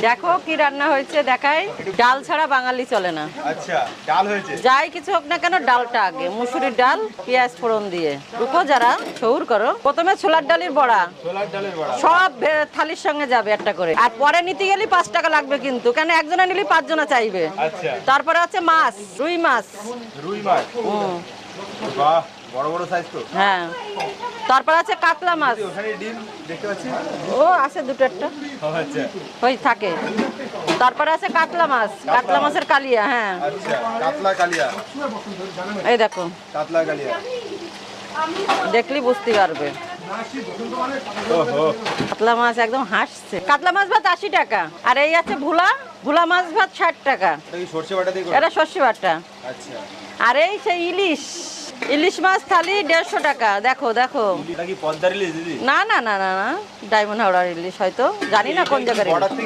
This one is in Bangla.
দেখো কি রান্না হয়েছে দেখাই। ডাল ছাড়া বাঙালি চলে না। আচ্ছা, ডাল হয়েছে। যাই কিছু হোক না কেন ডালটা আগে, মুসুরির ডাল পেঁয়াজ ফোড়ন দিয়ে। রুকো যারা শহুর করো, প্রথমে ছোলার ডালের বড়া, ছোলার ডালের বড়া সব থালির সঙ্গে যাবে একটা করে। আর পরে নিতে গেলে 5 টাকা লাগবে কিন্তু, কেন একজনে নিলে 5 জনা চাইবে। আচ্ছা, তারপরে আছে মাছ, রুই মাছ। রুই মাছ, বাহ, বড় বড় সাইজ তো। হ্যাঁ, তারপর আছে কাতলা মাছ। ওখানে ডিম দেখতে পাচ্ছি। ও আছে দুটো একটা, আচ্ছা ওই থাকে। তারপরে আছে কাতলা মাছ, কাতলা মাছের কালিয়া। হ্যাঁ, আচ্ছা, কাতলা কালিয়া। এই দেখো, কাতলা কালিয়া দেখলি বুঝতে পারবে। ওহো, কাতলা মাছ একদম হাসছে। কাতলা মাছ ভাত 80 টাকা। আর এই আছে ভুলা, ভুলা মাছ ভাত 60 টাকা। এটা কি সরষে বাটা দিয়ে করে? এটা সর্ষে বাটা। আচ্ছা, আর এই সেই ইলিশ, ইলিশ মাছ থালি 150 টাকা। দেখো দেখো, এটা কি পদ্মার ইলিশ দিদি? না না না না না, ডায়মন্ড হাওড়ার ইলিশ হয়তো, জানি না কোন জায়গার ইলিশ। বর্ডার থেকে